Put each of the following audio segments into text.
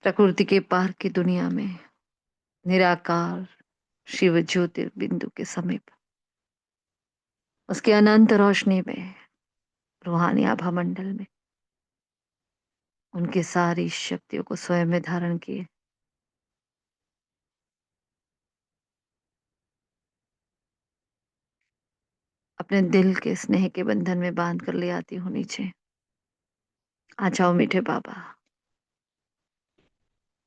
प्रकृति के पार की दुनिया में निराकार शिव ज्योतिर्बिंदु के समीप उसके अनंत रोशनी में रूहानी आभा मंडल में उनकी सारी शक्तियों को स्वयं में धारण किए अपने दिल के स्नेह के बंधन में बांध कर ले आती हूँ नीचे। आ जाओ मीठे बाबा।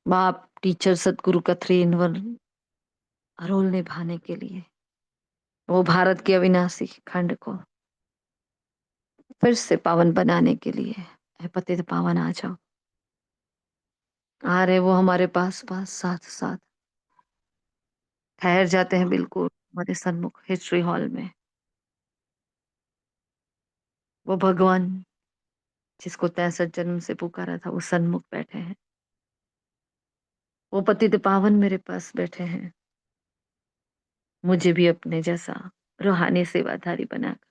बाप टीचर सदगुरु का 3 in 1 रोल निभाने के लिए वो भारत के अविनाशी खंड को फिर से पावन बनाने के लिए हे पतित पावन आ जाओ। आ रहे वो हमारे पास पास साथ साथ ठहर जाते हैं बिल्कुल हमारे सन्मुख हिस्ट्री हॉल में। वो भगवान जिसको 63 जन्म से पुकारा था वो सन्मुख बैठे हैं। वो पतित पावन मेरे पास बैठे हैं। मुझे भी अपने जैसा रूहानी सेवाधारी बनाकर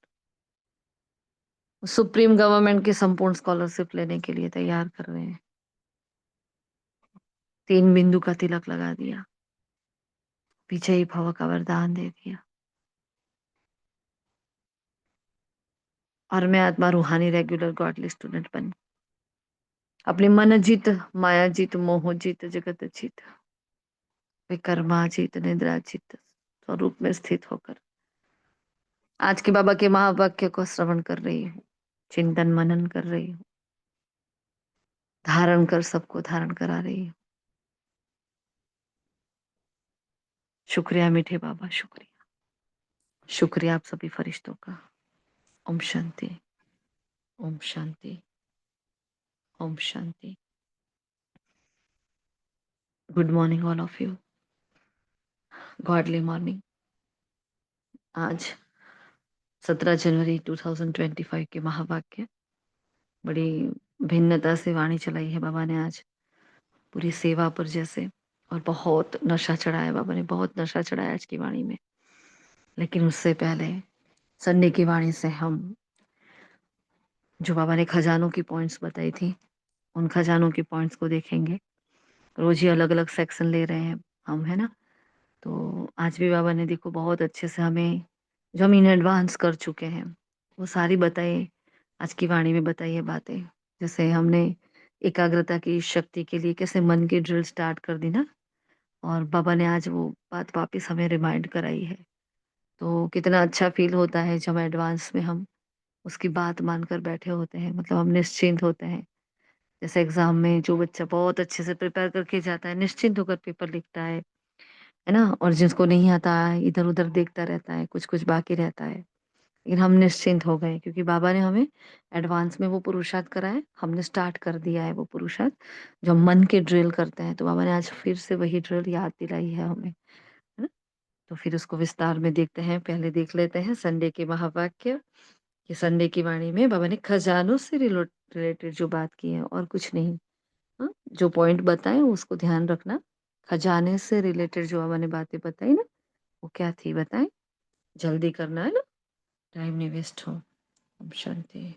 सुप्रीम गवर्नमेंट की संपूर्ण स्कॉलरशिप लेने के लिए तैयार कर रहे हैं। 3 बिंदु का तिलक लगा दिया, विजयी भव का वरदान दे दिया और मैं आत्मा रूहानी रेगुलर गॉडली स्टूडेंट बन अपने मन जीत, माया जीत, मोह जीत, जगत जीत, विकर्मा जीत, निद्रा जीत स्वरूप में स्थित होकर आज के बाबा के महावाक्य को श्रवण कर रही हूँ, चिंतन मनन कर रही हूँ, धारण कर सबको धारण करा रही हूँ। शुक्रिया मीठे बाबा, शुक्रिया। शुक्रिया आप सभी फरिश्तों का। ओम शांति, ओम शांति, ओम शांति। Good morning all of you. Godly morning. आज 17 जनवरी 2025 के महावाक्य बड़ी भिन्नता से वाणी चलाई है बाबा ने आज पूरी सेवा पर जैसे, और बहुत नशा चढ़ाया बाबा ने, बहुत नशा चढ़ाया आज की वाणी में। लेकिन उससे पहले संडे की वाणी से हम जो बाबा ने खजानों की पॉइंट्स बताई थी उन खजानों की पॉइंट्स को देखेंगे। रोज ही अलग अलग सेक्शन ले रहे हैं हम, है ना। तो आज भी बाबा ने देखो बहुत अच्छे से हमें जो हम इन एडवांस कर चुके हैं वो सारी बताई, आज की वाणी में बताई है बातें। जैसे हमने एकाग्रता की शक्ति के लिए कैसे मन की ड्रिल स्टार्ट कर दी ना, और बाबा ने आज वो बात वापस हमें रिमाइंड कराई है। तो कितना अच्छा फील होता है जब एडवांस में हम उसकी बात मानकर बैठे होते हैं, मतलब हम निश्चिंत होते हैं। जैसे एग्जाम में जो बच्चा बहुत अच्छे से प्रिपेयर करके जाता है, निश्चिंत होकर पेपर लिखता है ना, और जिसको नहीं आता है इधर उधर देखता रहता है, कुछ कुछ बाकी रहता है। लेकिन हम निश्चिंत हो गए क्योंकि बाबा ने हमें एडवांस में वो पुरुषार्थ कराए, हमने स्टार्ट कर दिया है वो पुरुषार्थ जो हम मन के ड्रिल करते हैं। तो बाबा ने आज फिर से वही ड्रिल याद दिलाई है हमें, है ना। तो फिर उसको विस्तार में देखते हैं। पहले देख लेते हैं संडे के महावाक्य। ये संडे की वाणी में बाबा ने खजानों से रिलेटेड जो बात की है और कुछ नहीं। हाँ, जो पॉइंट बताए उसको ध्यान रखना। खजाने से रिलेटेड जो बाबा ने बातें बताई ना, वो क्या थी बताएं। जल्दी करना है ना, टाइम नहीं वेस्ट हो। ओम शांति।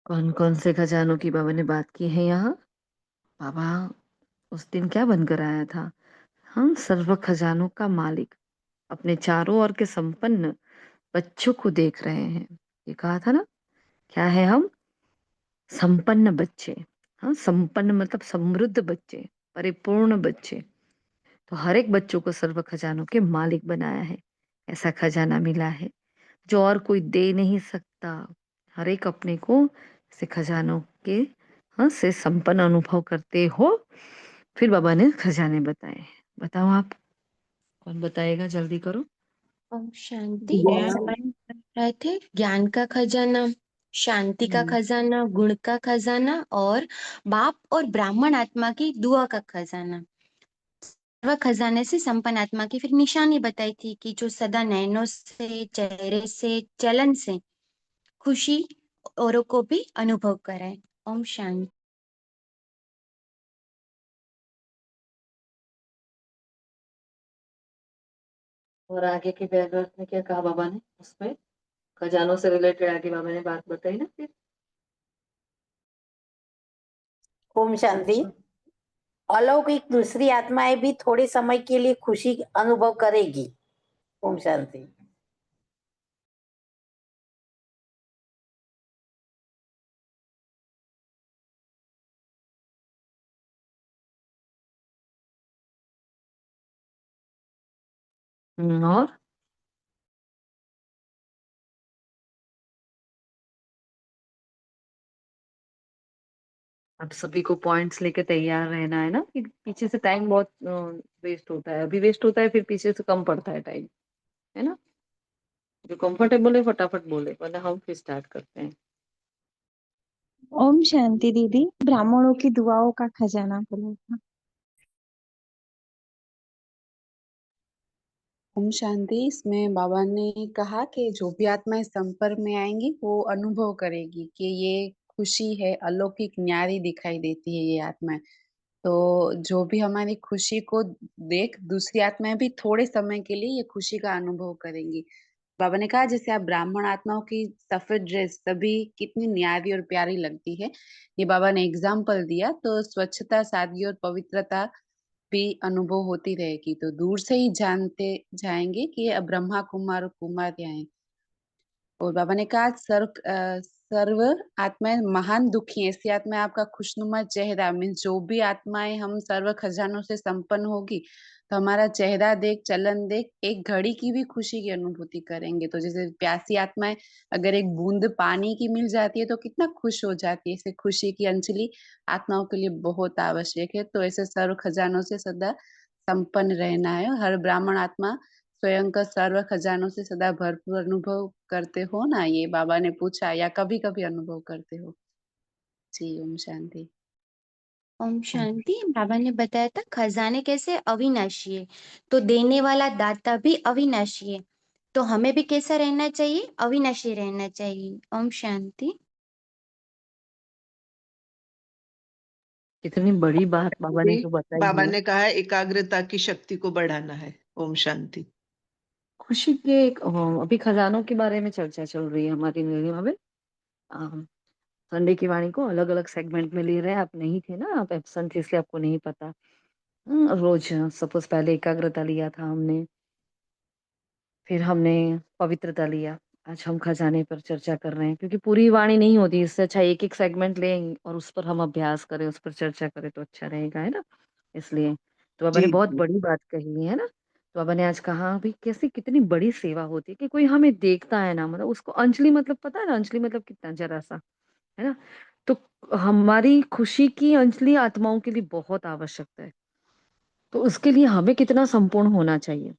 कौन कौन से खजानों की बाबा ने बात की है यहाँ। बाबा उस दिन क्या बनकर आया था, हम सर्व खजानों का मालिक अपने चारों ओर के संपन्न बच्चों को देख रहे हैं। ये कहा था ना, क्या है हम, संपन्न बच्चे। हाँ, संपन्न मतलब समृद्ध बच्चे, परिपूर्ण बच्चे। तो हर एक बच्चों को सर्व खजानों के मालिक बनाया है। ऐसा खजाना मिला है जो और कोई दे नहीं सकता। हर एक अपने को से खजानों के, हाँ, से संपन्न अनुभव करते हो। फिर बाबा ने खजाने बताए। बताओ आप, कौन बताएगा, जल्दी करो। ओम शांति। रहे थे ज्ञान का खजाना, शांति का खजाना, गुण का खजाना और बाप और ब्राह्मण आत्मा की दुआ का खजाना। सर्व खजाने से संपन्न आत्मा की फिर निशानी बताई थी कि जो सदा नैनों से, चेहरे से, चलन से खुशी औरों को भी अनुभव कराए। ओम शांति। और आगे के पैराग्राफ में क्या कहा बाबा ने उसमें? खजानों से रिलेटेड आगे बाबा ने बात बताई ना फिर। ओम शांति। अच्छा। अलौकिक दूसरी आत्माएं भी थोड़े समय के लिए खुशी अनुभव करेगी। ओम शांति। और अब सभी को पॉइंट्स लेके तैयार रहना है ना, कि पीछे से टाइम बहुत वेस्ट होता है, अभी वेस्ट होता है, फिर पीछे से कम पड़ता है टाइम, है ना। जो कंफर्टेबल है फटाफट बोले, वरना हम फिर स्टार्ट करते हैं। ओम शांति दीदी, ब्राह्मणों की दुआओं का खजाना बोला था। ओम शांति। इसमें बाबा ने कहा कि जो भी आत्माएं संपर्क में आएंगी वो अनुभव करेगी कि ये खुशी है, अलौकिक न्यारी दिखाई देती है ये आत्माएं। तो जो भी हमारी खुशी को देख दूसरी आत्माएं भी थोड़े समय के लिए ये खुशी का अनुभव करेंगी। बाबा ने कहा जैसे आप ब्राह्मण आत्माओं की सफेद ड्रेस सभी कितनी न्यारी और प्यारी लगती है, ये बाबा ने एग्जाम्पल दिया। तो स्वच्छता, सादगी और पवित्रता भी अनुभव होती रहेगी, तो दूर से ही जानते जाएंगे कि ये ब्रह्मा कुमार और कुमारियां हैं। और बाबा ने कहा सर्व आत्माएं महान दुखी है, ऐसी आत्माएं आपका खुशनुमा चेहरा मीन्स जो भी आत्माएं हम सर्व खजानों से संपन्न होगी तो हमारा चेहरा देख, चलन देख एक घड़ी की भी खुशी की अनुभूति करेंगे। तो जैसे प्यासी आत्माएं अगर एक बूंद पानी की मिल जाती है तो कितना खुश हो जाती है, ऐसे खुशी की अंजलि आत्माओं के लिए बहुत आवश्यक है। तो ऐसे सर्व खजानों से सदा संपन्न रहना है। हर ब्राह्मण आत्मा स्वयं का सर्व खजानों से सदा भरपूर अनुभव करते हो ना, ये बाबा ने पूछा, या कभी कभी अनुभव करते हो? जी ओम शांति। ओम शांति। बाबा ने बताया था खजाने कैसे अविनाशी है, तो देने वाला दाता भी अविनाशी है, तो हमें भी कैसा रहना चाहिए? अविनाशी रहना चाहिए। ओम शांति। कितनी बड़ी बात बाबा ने जी, जो बताई बाबा है। ने कहा है एकाग्रता की शक्ति को बढ़ाना है। ओम शांति। खुशी के अभी खजानों के बारे में चर्चा चल रही है हमारी नीलिमा में। संडे की वाणी को अलग अलग सेगमेंट में ले रहे हैं, आप नहीं थे ना, आप एब्सेंट थे इसलिए आपको नहीं पता। रोज सपोज पहले एकाग्रता लिया था हमने, फिर हमने पवित्रता लिया, आज हम खजाने पर चर्चा कर रहे हैं, क्योंकि पूरी वाणी नहीं होती, इससे अच्छा एक एक सेगमेंट लें और उस पर हम अभ्यास करें, उस पर चर्चा करें तो अच्छा रहेगा, है ना। इसलिए तो बाबा ने जी बहुत जी। बड़ी बात कही है ना। तो बाबा ने आज कहा भाई कैसे कितनी बड़ी सेवा होती है कि कोई हमें देखता है ना, मतलब उसको अंजलि मतलब पता है ना, अंजलि मतलब कितना जरा सा, है ना। तो हमारी खुशी की अंजलि आत्माओं के लिए बहुत आवश्यकता है। तो उसके लिए हमें कितना संपूर्ण होना चाहिए,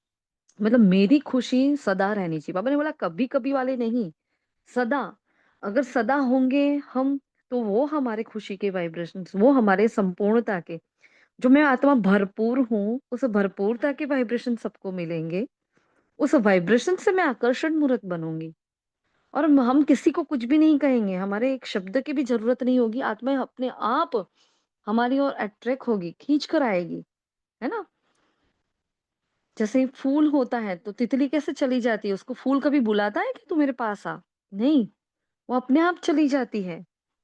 मतलब मेरी खुशी सदा रहनी चाहिए। बाबा ने बोला कभी कभी वाले नहीं, सदा। अगर सदा होंगे हम, तो वो हमारे खुशी के वाइब्रेशंस, वो हमारे संपूर्णता के, जो मैं आत्मा भरपूर हूँ, उस भरपूरता के वाइब्रेशन सबको मिलेंगे। उस वाइब्रेशन से मैं आकर्षण मूर्त बनूंगी, और हम किसी को कुछ भी नहीं कहेंगे, हमारे एक शब्द की भी जरूरत नहीं होगी, आत्मा अपने आप हमारी ओर अट्रैक्ट होगी, खींच कर आएगी, है ना। जैसे फूल होता है तो तितली कैसे चली जाती है, उसको फूल कभी बुलाता है कि तू मेरे पास आ, नहीं, वो अपने आप चली जाती है।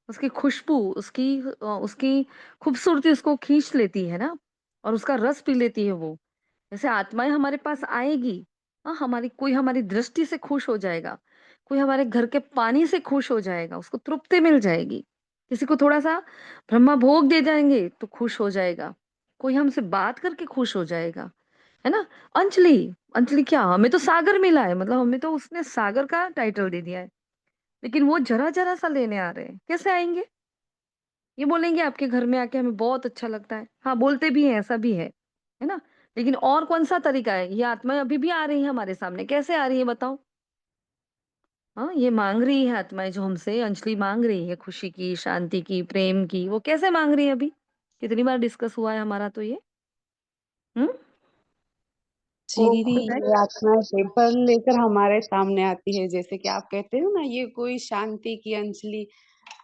उसकी खुशबू, उसकी खूबसूरती उसको खींच लेती है ना, और उसका रस पी लेती है वो। जैसे आत्माएं हमारे पास आएगी, हाँ, हमारी कोई हमारी दृष्टि से खुश हो जाएगा, कोई हमारे घर के पानी से खुश हो जाएगा, उसको तृप्ति मिल जाएगी। किसी को थोड़ा सा ब्रह्मा भोग दे जाएंगे तो खुश हो जाएगा, कोई हमसे बात करके खुश हो जाएगा, है ना। अंजलि, अंजलि क्या, हमें तो सागर मिला है, मतलब हमें तो उसने सागर का टाइटल दे दिया है, लेकिन वो जरा जरा सा लेने आ रहे हैं, कैसे आएंगे? ये बोलेंगे आपके घर में आके हमें बहुत अच्छा लगता है, हाँ बोलते भी हैं, ऐसा भी है ना। लेकिन और कौन सा तरीका है, ये आत्माएं अभी भी आ रही है हमारे सामने, कैसे आ रही है बताओ। हाँ, ये मांग रही है आत्माएं जो हमसे अंजलि मांग रही है, खुशी की, शांति की, प्रेम की, वो कैसे मांग रही है अभी? कितनी बार डिस्कस हुआ है हमारा तो ये। हम्म। जी वो दीदी, खुद ये आत्माएं पेपर लेकर हमारे सामने आती है, जैसे कि आप कहते हो ना, ये कोई शांति की अंजलि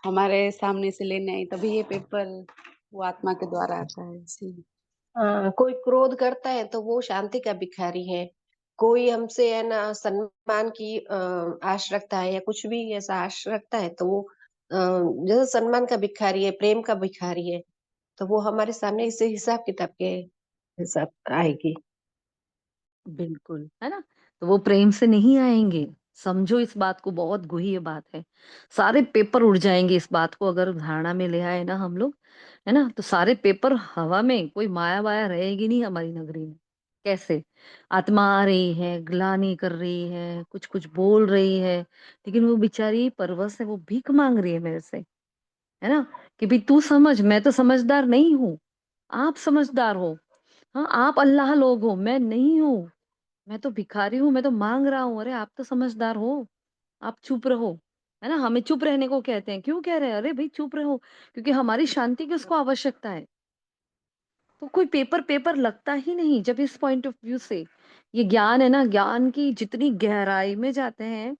हमारे सामने से लेने आई, तभी ये पेपर वो आत्मा के द्वारा आता है। जी। हाँ, कोई क्रोध करता है तो वो शांति का भिखारी है, कोई हमसे है ना सम्मान की आश रखता है या कुछ भी ऐसा आश रखता है, तो वो जैसे सम्मान का भिखारी है, प्रेम का भिखारी है, तो वो हमारे सामने इसे हिसाब किताब के हिसाब आएगी। बिल्कुल, है ना? तो वो प्रेम से नहीं आएँगे। समझो इस बात को, बहुत गूढ़ी बात है। सारे पेपर उड़ जाएँगे इस बात को अगर धारणा में ले आए ना हम लोग, है ना? तो सारे पेपर हवा में, कोई माया-वाया रहेगी नहीं हमारी नगरी में। कैसे? आत्मा आ रही है, ग्लानि कर रही है, कुछ-कुछ बोल रही है, लेकिन वो बेचारी परवश है, वो भीख माँग रही है मेरे से, है ना? कि भई तू समझ, मैं तो समझदार नहीं हूँ, आप समझदार हो। हाँ, आप अल्लाह लोग हो, मैं नहीं हूँ। मैं तो भिखारी हूँ, मैं तो माँग रहा हूँ। अरे आप तो समझदार हो, आप चुप रहो। है ना? हमें चुप रहने को कहते हैं। क्यों कह रहे हैं? अरे भई चुप रहो, क्योंकि हमारी शांति की उसको आवश्यकता है। तो कोई पेपर लगता ही नहीं जब इस पॉइंट ऑफ व्यू से ये ज्ञान है ना, ज्ञान की जितनी गहराई में जाते हैं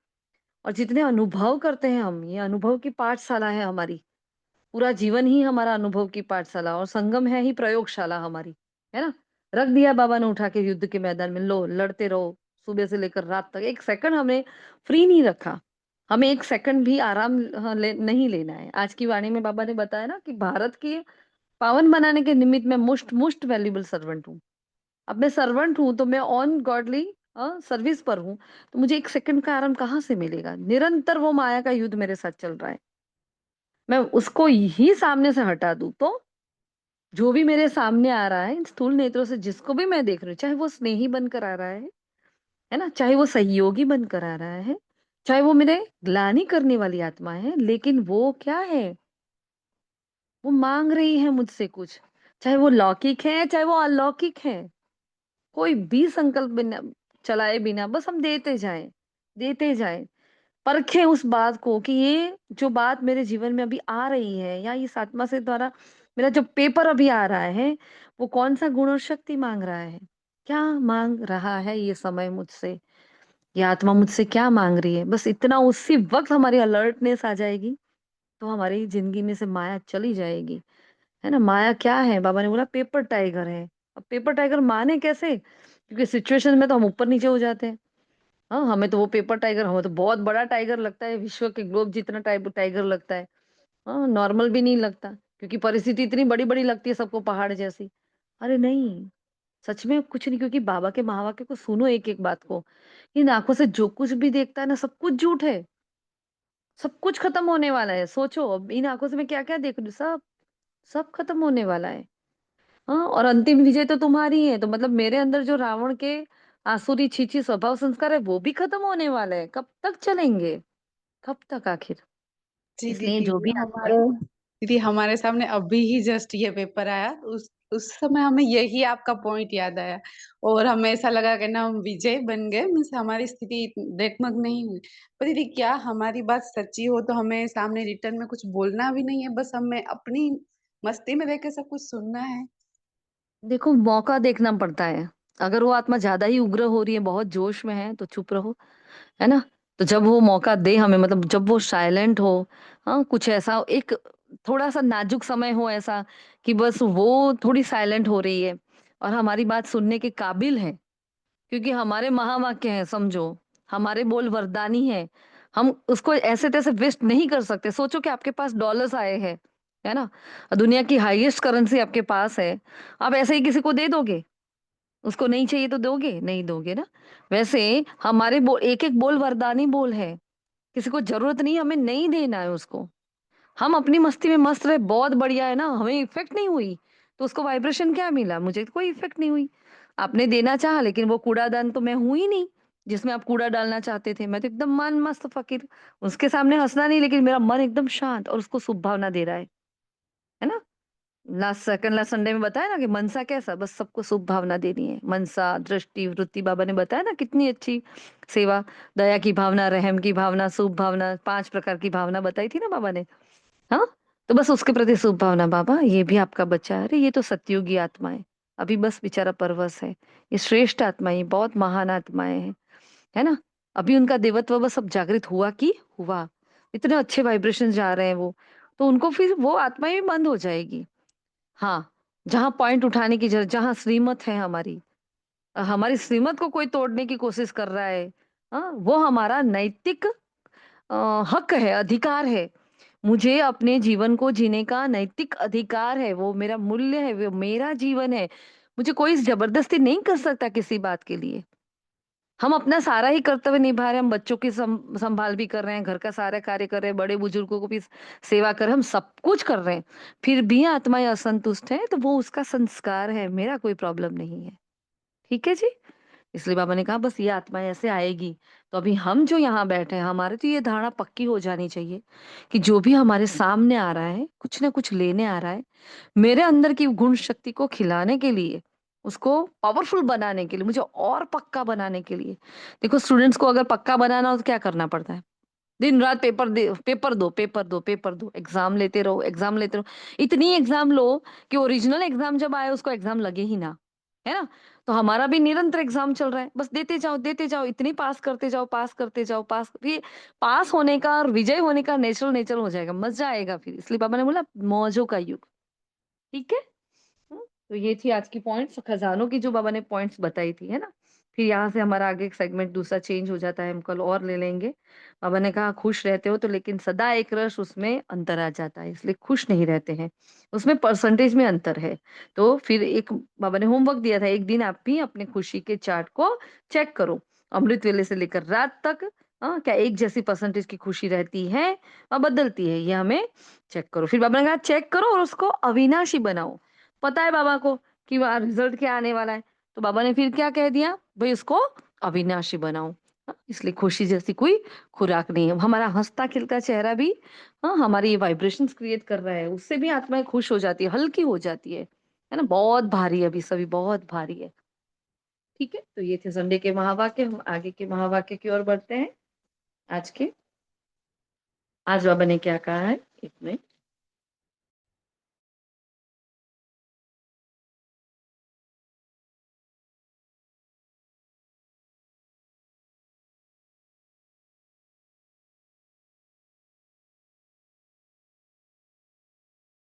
और जितने अनुभव करते हैं हम, ये अनुभव की पाठशाला है हमारी। पूरा जीवन ही हमारा अनुभव की पाठशाला और संगम है ही प्रयोगशाला हमारी, है ना? रख दिया बाबा ने उठा के युद्ध के मैदान में, लो लड़ते रहो, सुबह से लेकर रात तक। 1 सेकंड हमें फ्री नहीं रखा। हमें 1 सेकंड भी आराम नहीं लेना है। आज की वाणी में बाबा ने बताया ना कि भारत के पावन बनाने के निमित्त मैं मोस्ट मोस्ट वैल्यूएबल सर्वेंट हूँ। अब मैं सर्वेंट हूँ तो मैं ऑन गॉडली सर्विस पर हूँ, तो मुझे 1 सेकंड का आराम कहाँ से मिलेगा? निरंतर वो माया का युद्ध मेरे साथ चल रहा है। मैं उसको ही सामने से हटा दूँ तो जो भी मेरे सामने आ रहा है इन स्थूल नेत्रों से, जिसको भी मैं देख रही हूँ, चाहे वो स्नेही बनकर आ रहा है ना? चाहे वो सहयोगी बनकर आ रहा है, चाहे वो मेरे ग्लानि करने वाली आत्मा है, लेकिन वो क्या है? वो माँग रही है मुझसे कुछ। चाहे वो लौकिक है, चाहे वो अलौकिक है। कोई भी संकल्प बिना चलाए बिना बस हम देते जाएँ। परखें उस बात को कि ये जो बात मेरे जीवन में अभी आ रही है या इस आत्मा से द्वारा मेरा जो पेपर अभी आ रहा है, वो कौन-सा गुण और शक्ति माँग रहा है? क्या माँग रहा है ये समय मुझसे? ये आत्मा मुझसे क्या माँग रही है? बस इतना उसी वक़्त हमारी अलर्टनेस आ जाएगी, तो हमारी ज़िंदगी में से माया चली जाएगी। है ना? माया क्या है? बाबा ने बोला पेपर टाइगर है। अब पेपर टाइगर माने कैसे? क्योंकि सिचुएशन में तो हम ऊपर-नीचे हो जाते हैं। हाँ, हमें तो वो पेपर टाइगर, हमें तो बहुत बड़ा टाइगर लगता है, विश्व के ग्लोब जितना टाइगर लगता है। हाँ, नॉर्मल भी नहीं लगता, क्योंकि परिस्थिति इतनी बड़ी-बड़ी लगती है सबको पहाड़ जैसी। अरे नहीं, सच में कुछ नहीं, क्योंकि बाबा के महावाक्य को सुनो एक-एक बात को। इन आँखों से जो कुछ भी देखता है ना, सब कुछ झूठ है, सब कुछ खत्म होने वाला है। सोचो अब इन आँखों से मैं क्या-क्या देख रही हूँ, सब खत्म होने वाला है। हाँ, और अंतिम विजय तो तुम्हारी है, तो मतलब मेरे अंदर जो रावण के आसुरी छीछी स्वभाव संस्कार है, वो भी खत्म होने वाला है। कब तक चलेंगे? कब तक आखिर? जी इसलिए दीदी, जो भी हमारे आत्माएँ दीदी हमारे सामने अभी ही जस्ट ये पेपर आया, उस समय हमें यही आपका पॉइंट याद आया और हमें ऐसा लगा कि ना हम विजय बन गए, मीन्स हमारी स्थिति डगमग नहीं हुई। पर दीदी क्या हमारी बात सच्ची हो तो हमें सामने रिटर्न में कुछ बोलना भी नहीं है, बस हमें अपनी मस्ती में रह के सब कुछ सुनना है। देखो मौका देखना पड़ता है। अगर वो आत्मा ज़्यादा ही उग्र हो रही है, बहुत जोश में है, तो चुप रहो, है ना? तो जब वो मौका दे हमें, मतलब जब वो साइलेंट हो, हाँ, कुछ ऐसा एक थोड़ा-सा नाजुक समय हो ऐसा कि बस वो थोड़ी साइलेंट हो रही है और हमारी बात सुनने के काबिल है। क्योंकि हमारे महावाक्य हैं समझो, हमारे बोल वरदानी हैं। हम उसको ऐसे-तैसे वेस्ट नहीं कर सकते। सोचो कि आपके पास डॉलर्स आए हैं, है ना? दुनिया की हाईएस्ट करेंसी आपके पास है, आप ऐसे ही किसी को दे दोगे? उसको नहीं चाहिए तो दोगे? नहीं दोगे ना? वैसे हमारे एक-एक बोल वरदानी बोल है, किसी को ज़रूरत नहीं, हमें नहीं देना है उसको। हम अपनी मस्ती में मस्त रहे, बहुत बढ़िया है ना, हमें इफ़ेक्ट नहीं हुई, तो उसको वाइब्रेशन क्या मिला? मुझे तो कोई इफ़ेक्ट नहीं हुई। आपने देना चाहा लेकिन वो कूड़ादान तो मैं हूँ ही नहीं, जिसमें आप कूड़ा डालना चाहते थे। मैं तो एकदम मन मस्त फ़कीर, उसके सामने हँसना नहीं, लेकिन मेरा मन एकदम शांत और उसको शुभ भावना दे रहा है ना? लास्ट संडे में बताया ना कि मनसा कैसा? बस सबको शुभ भावना देनी है। मनसा, दृष्टि, वृत्ति, बाबा ने बताया ना कितनी अच्छी सेवा, दया की भावना, रहम की भावना, शुभ भावना, 5 प्रकार की भावना बताई थी ना बाबा ने। हाँ? तो बस उसके प्रति शुभ भावना, बाबा ये भी आपका बच्चा है। अरे ये तो सतयुगी आत्मा है, अभी बस बेचारा परवश है। ये श्रेष्ठ आत्मा है, ये बहुत महान आत्माएँ हैं, है ना? अभी उनका देवत्व बस अब जागृत हुआ कि हुआ। इतने अच्छे वाइब्रेशंस जा रहे हैं वो, तो उनको फिर वो आत्माएँ भी बंद हो जाएगी। हाँ, जहाँ पॉइंट उठाने की जहाँ श्रीमत है हमारी, हमारी श्रीमत को कोई तोड़ने की कोशिश कर रहा है, वो हमारा नैतिक हक है, अधिकार है। मुझे अपने जीवन को जीने का नैतिक अधिकार है, वो मेरा मूल्य है, वो मेरा जीवन है। मुझे कोई जबरदस्ती नहीं कर सकता किसी बात के लिए। हम अपना सारा ही कर्तव्य निभा रहे हैं, हम बच्चों की संभाल भी कर रहे हैं, घर का सारा कार्य कर रहे हैं, बड़े बुजुर्गों को भी सेवा कर रहे हैं, हम सब कुछ कर रहे हैं। फिर भी आत्माएं असंतुष्ट है तो वो उसका संस्कार है, मेरा कोई प्रॉब्लम नहीं है। ठीक है जी। इसलिए बाबा ने कहा बस ये आत्मा ऐसे आएगी। तो अभी हम जो यहाँ बैठे हैं, हमारे तो ये धारणा पक्की हो जानी चाहिए कि जो भी हमारे सामने आ रहा है, कुछ ना कुछ लेने आ रहा है, मेरे अंदर की गुण शक्ति को खिलाने के लिए, उसको पावरफुल बनाने के लिए, मुझे और पक्का बनाने के लिए। देखो स्टूडेंट्स को अगर पक्का बनाना हो तो क्या करना पड़ता है? दिन रात पेपर दे, पेपर दो, पेपर दो, पेपर दो, एग्जाम लेते रहो, एग्जाम लेते रहो। इतनी एग्जाम लो कि ओरिजिनल एग्जाम जब आए उसको एग्जाम लगे ही ना, है ना? तो हमारा भी निरंतर एग्जाम चल रहा है, बस देते जाओ, इतनी पास करते जाओ, पास करते जाओ, पास ये पास होने का और विजय होने का नेचुरल नेचर हो जाएगा, मजा आएगा फिर। इसलिए बाबा ने बोला मौजों का युग। ठीक है। तो ये थी आज की पॉइंट्स, खजानों की जो बाबा ने पॉइंट्स बताई थी, है ना? फिर यहाँ से हमारा आगे सेगमेंट दूसरा चेंज हो जाता है, हम कल और ले लेंगे। बाबा ने कहा खुश रहते हो तो, लेकिन सदा एक रस उसमें अंतर आ जाता है, इसलिए खुश नहीं रहते हैं, उसमें परसेंटेज में अंतर है। तो फिर एक बाबा ने होमवर्क दिया था, एक दिन आप भी अपने खुशी के चार्ट को चेक करो, अमृत वेले से लेकर रात तक। क्या एक जैसी परसेंटेज की खुशी रहती है और बदलती है, ये हमें चेक करो। फिर बाबा ने कहा चेक करो और उसको अविनाशी बनाओ। पता है बाबा को कि वहाँ रिजल्ट क्या आने वाला है, तो बाबा ने फिर क्या कह दिया, भाई उसको अविनाशी बनाओ। इसलिए खुशी जैसी कोई खुराक नहीं है। हमारा हंसता खिलता चेहरा भी, हमारी ये वाइब्रेशंस क्रिएट कर रहा है, उससे भी आत्माएं खुश हो जाती है, हल्की हो जाती है ना? बहुत भारी है अभी सभी, बहुत भारी है। ठीक है। तो ये थे संडे के महावाक्य। हम आगे के महावाक्य की ओर बढ़ते हैं। आज के, आज बाबा ने क्या कहा है, एक मिनट।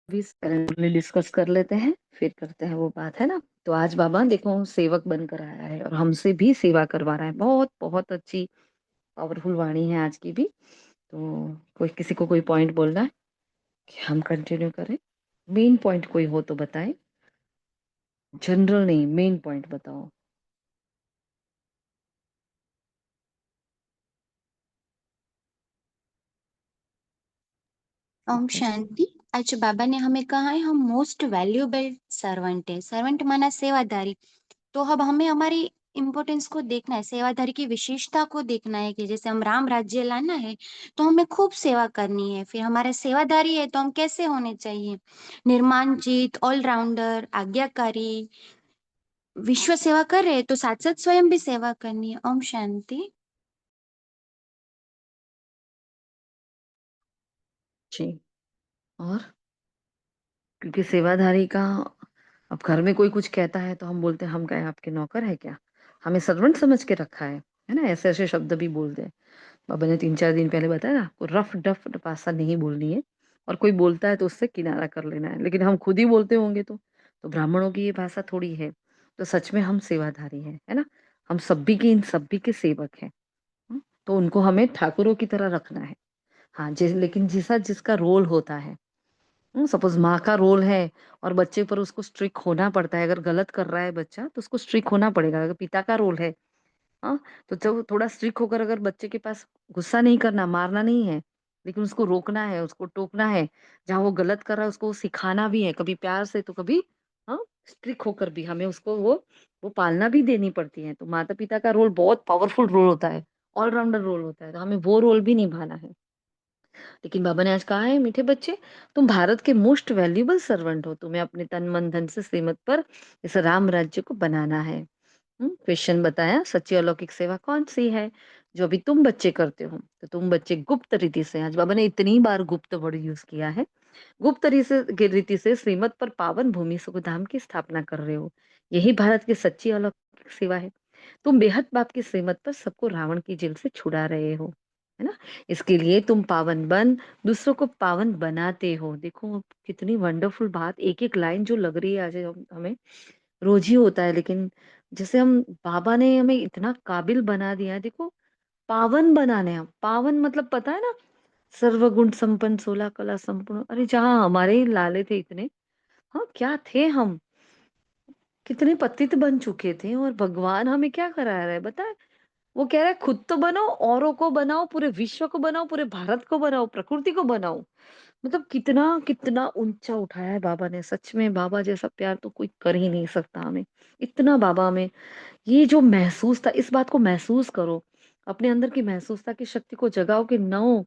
भी डिस्कस कर लेते हैं, फिर करते हैं वो बात, है ना? तो आज बाबा देखो सेवक बनकर आया है और हमसे भी सेवा करवा रहा है। बहुत बहुत अच्छी पावरफुल वाणी है आज की भी। तो कोई किसी को कोई पॉइंट बोलना है कि हम कंटिन्यू करें? मेन पॉइंट कोई हो तो बताएं, जनरल नहीं, मेन पॉइंट बताओ। ओम ठीक है। शांति। आज बाबा ने हमें कहा है हम मोस्ट वैल्यूएबल सर्वेंट है। सर्वेंट माना सेवादारी। तो अब हमें हमारी इम्पोर्टेंस को देखना है, सेवादारी की विशेषता को देखना है कि जैसे हम राम राज्य लाना है तो हमें खूब सेवा करनी है। फिर हमारे सेवादारी है तो हम कैसे होने चाहिए? निर्माणचित, ऑलराउंडर, आज्ञाकारी। विश्व सेवा कर रहे हैं तो साथ साथ स्वयं भी सेवा करनी है। ओम शांति। जी। और क्योंकि सेवाधारी का, अब घर में कोई कुछ कहता है तो हम बोलते हैं हम क्या आपके नौकर है क्या? हमें सर्वेंट समझ के रखा है ना? ऐसे ऐसे शब्द भी बोलते हैं। बाबा ने 3-4 दिन पहले बताया ना, आपको रफ डफ भाषा नहीं बोलनी है, और कोई बोलता है तो उससे किनारा कर लेना है। लेकिन हम खुद ही बोलते होंगे तो ब्राह्मणों की ये भाषा थोड़ी है। तो सच में हम सेवाधारी हैं, है ना? हम सभी के, इन सभी के सेवक हैं। तो उनको हमें ठाकुरों की तरह रखना है। हाँ जिस, लेकिन जिसा जिसका रोल होता है, सपोज माँ का रोल है और बच्चे पर उसको स्ट्रिक होना पड़ता है, अगर गलत कर रहा है बच्चा तो उसको स्ट्रिक होना पड़ेगा। अगर पिता का रोल है, हाँ, तो जब थोड़ा स्ट्रिक होकर अगर बच्चे के पास, गुस्सा नहीं करना, मारना नहीं है, लेकिन उसको रोकना है, उसको टोकना है, जहाँ वो गलत कर रहा है उसको सिखाना भी है, कभी प्यार से तो कभी, हाँ, स्ट्रिक होकर भी हमें उसको वो पालना भी देनी पड़ती है। तो माता पिता का रोल बहुत पावरफुल रोल होता है, ऑलराउंडर रोल होता है, तो हमें वो रोल भी निभाना है। लेकिन बाबा ने आज कहा है, मीठे बच्चे, तुम भारत के मोस्ट वैल्यूएबल सर्वेंट हो, तुम्हें अपने तन मन धन से श्रीमत पर इस राम राज्य को बनाना है। क्वेश्चन बताया, सच्ची अलौकिक सेवा कौन सी है जो अभी तुम बच्चे करते हो? तो तुम बच्चे गुप्त रीति से, आज बाबा ने इतनी बार गुप्त वर्ड यूज किया है, गुप्त रीति से श्रीमत पर पावन भूमि सुखधाम की स्थापना कर रहे हो। यही भारत की सच्ची अलौकिक सेवा है। तुम बेहद बाप की श्रीमत पर सबको रावण की जेल से छुड़ा रहे हो, है ना? इसके लिए तुम पावन बन दूसरों को पावन बनाते हो। देखो कितनी वंडरफुल बात, एक एक लाइन जो लग रही है आज हमें, रोज ही होता है, लेकिन जैसे हम बाबा ने हमें इतना काबिल बना दिया है, देखो पावन बनाने हम, पावन मतलब पता है ना, सर्वगुण संपन्न 16 कला संपूर्ण, अरे जहाँ हमारे ही लाले थे इतने, हाँ क्या थे हम, कितने पतित बन चुके थे, और भगवान हमें क्या करा रहा है बता। वो कह रहा है खुद तो बनो, औरों को बनाओ, पूरे विश्व को बनाओ, पूरे भारत को बनाओ, प्रकृति को बनाओ। मतलब कितना कितना ऊंचा उठाया है बाबा ने, सच में बाबा जैसा प्यार तो कोई कर ही नहीं सकता हमें। इतना बाबा में ये जो महसूस था, इस बात को महसूस करो, अपने अंदर की महसूसता की शक्ति को जगाओ कि नो,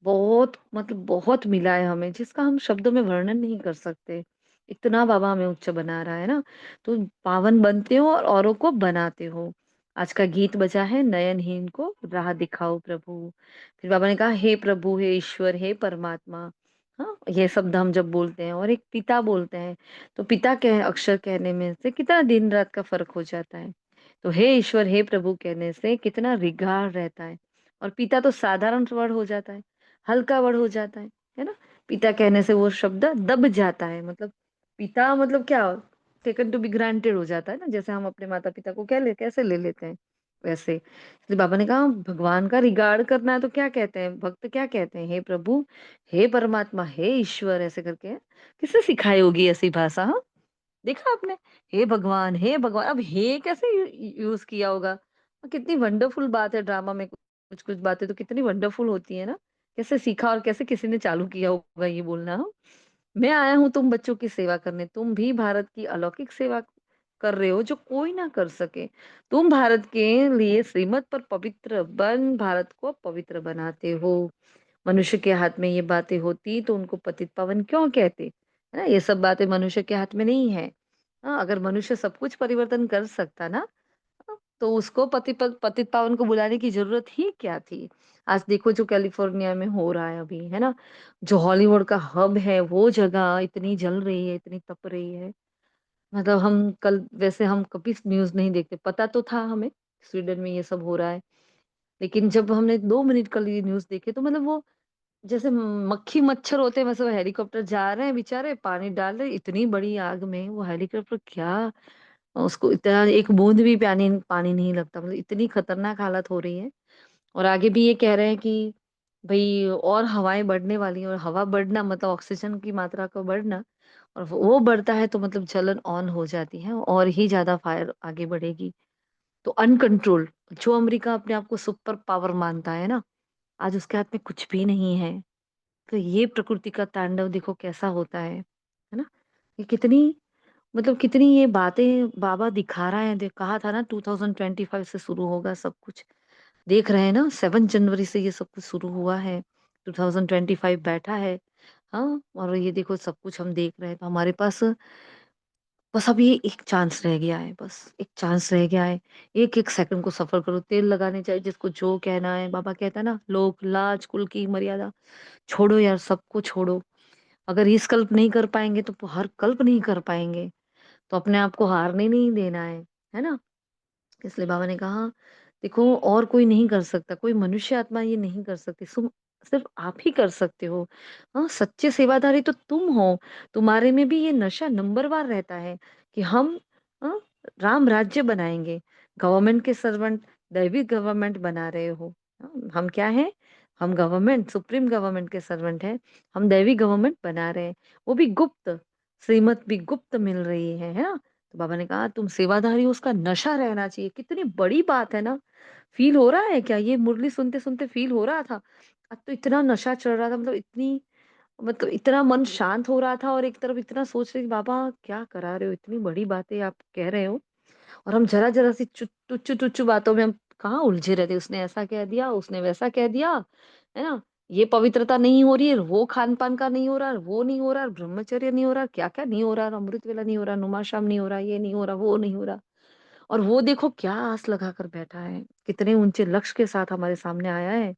बहुत मतलब बहुत मिला है हमें, जिसका हम शब्दों में वर्णन नहीं कर सकते। इतना बाबा हमें उच्च बना रहा है ना। तो पावन बनते हो और औरों को बनाते हो। आज का गीत बजा है, नयनहीन को राह दिखाओ प्रभु। फिर बाबा ने कहा, हे प्रभु, हे ईश्वर, हे परमात्मा। हाँ, ये शब्द हम जब बोलते हैं और एक पिता बोलते हैं, तो पिता कह अक्षर कहने में से कितना दिन रात का फर्क हो जाता है। तो हे ईश्वर, हे प्रभु कहने से कितना रिगाड़ रहता है। और पिता तो साधारण वर्ड हो जाता है, हल्का वर्ड हो जाता है ना। पिता कहने से वो शब्द दब जाता है, मतलब पिता मतलब क्या, टेकन टू बी ग्रांटेड हो जाता है ना, जैसे हम अपने माता पिता को क्या ले कैसे ले लेते हैं वैसे। इसलिए बाबा ने कहा भगवान का रिगार्ड करना है तो क्या कहते हैं भक्त, क्या कहते हैं, हे प्रभु, हे परमात्मा, हे ईश्वर, ऐसे करके। किसने सिखाई होगी ऐसी भाषा, हाँ? देखा आपने, हे भगवान, हे भगवान, अब हे कैसे यूज किया होगा। कितनी वंडरफुल बात है, ड्रामा में कुछ कुछ बातें तो कितनी वंडरफुल होती है ना। कैसे सीखा और कैसे किसी ने चालू किया होगा ये बोलना, हाँ? मैं आया हूँ तुम बच्चों की सेवा करने, तुम भी भारत की अलौकिक सेवा कर रहे हो जो कोई ना कर सके। तुम भारत के लिए श्रीमत पर पवित्र बन भारत को पवित्र बनाते हो। मनुष्य के हाथ में ये बातें होती तो उनको पतित पावन क्यों कहते, है ना। ये सब बातें मनुष्य के हाथ में नहीं है। हाँ, अगर मनुष्य सब कुछ परिवर्तन कर सकता ना, तो उसको पतित पावन को बुलाने की जरूरत ही क्या थी। आज देखो जो कैलिफोर्निया में हो रहा है अभी, है ना, जो हॉलीवुड का हब है, वो जगह इतनी जल रही है, इतनी तप रही है। मतलब हम कल, वैसे हम कभी न्यूज नहीं देखते, पता तो था हमें स्वीडन में ये सब हो रहा है, लेकिन जब हमने 2 मिनट कल ये न्यूज देखे तो मतलब वो जैसे मक्खी मच्छर होते हैं वैसे वो हेलीकॉप्टर जा रहे हैं बेचारे, पानी डाल रहे हैं, इतनी बड़ी आग में वो हेलीकॉप्टर क्या, उसको इतना एक बूंद भी पानी पानी नहीं लगता, मतलब इतनी खतरनाक हालत हो रही है। और आगे भी ये कह रहे हैं कि भाई और हवाएं बढ़ने वाली हैं, और हवा बढ़ना मतलब ऑक्सीजन की मात्रा का बढ़ना, और वो बढ़ता है तो मतलब जलन ऑन हो जाती है और ही ज्यादा फायर आगे बढ़ेगी। तो अनकंट्रोल, जो अमेरिका अपने आप को सुपर पावर मानता है ना, आज उसके हाथ में कुछ भी नहीं है। तो ये प्रकृति का तांडव देखो कैसा होता है ना। ये कितनी मतलब कितनी ये बातें बाबा दिखा रहा है, कहा था ना 2025 से शुरू होगा सब कुछ। देख रहे हैं ना, 7 जनवरी से ये सब कुछ शुरू हुआ है, 2025 बैठा है। हाँ, और ये देखो सब कुछ हम देख रहे हैं, तो हमारे पास बस अब ये एक चांस रह गया है, बस एक चांस रह गया है। एक एक सेकंड को सफर करो, तेल लगाने चाहिए जिसको जो कहना है। बाबा कहता है ना, लोक लाज कुल की मर्यादा छोड़ो यार, सबको छोड़ो। अगर इस कल्प नहीं कर पाएंगे तो हर कल्प नहीं कर पाएंगे। तो अपने आप को हारने नहीं देना है ना। इसलिए बाबा ने कहा, देखो और कोई नहीं कर सकता, कोई मनुष्य आत्मा ये नहीं कर सकती, सिर्फ आप ही कर सकते हो। हाँ, सच्चे सेवादारी तो तुम हो। तुम्हारे में भी ये नशा नंबरवार रहता है कि हम हाँ, राम राज्य बनाएंगे। गवर्नमेंट के सर्वेंट दैविक गवर्नमेंट बना रहे हो। हाँ, हम क्या है, हम गवर्नमेंट सुप्रीम गवर्नमेंट के सर्वेंट हैं। हम दैविक गवर्नमेंट बना रहे हैं, वो भी गुप्त, श्रीमत भी गुप्त मिल रही है ना। तो बाबा ने कहा तुम सेवाधारी हो, उसका नशा रहना चाहिए। कितनी बड़ी बात है ना। फील हो रहा है क्या, ये मुरली सुनते सुनते फील हो रहा था। अब तो इतना नशा चढ़ रहा था, मतलब इतनी मतलब इतना मन शांत हो रहा था, और एक तरफ इतना सोच रही थी, बाबा क्या करा रहे हो, इतनी बड़ी बातें आप कह रहे हो, और हम जरा जरा सी टुच्चू टुच्चू बातों में हम कहाँ उलझे रहते। उसने ऐसा कह दिया, उसने वैसा कह दिया, है ना। ये पवित्रता नहीं हो रही है, वो खान पान का नहीं हो रहा, वो नहीं हो रहा, ब्रह्मचर्य नहीं हो रहा, क्या क्या नहीं हो रहा, अमृत वेला नहीं हो रहा, नुमाशाम नहीं हो रहा, ये नहीं हो रहा, वो नहीं हो रहा। और वो देखो क्या आस लगा कर बैठा है, कितने ऊंचे लक्ष्य के साथ हमारे सामने आया है।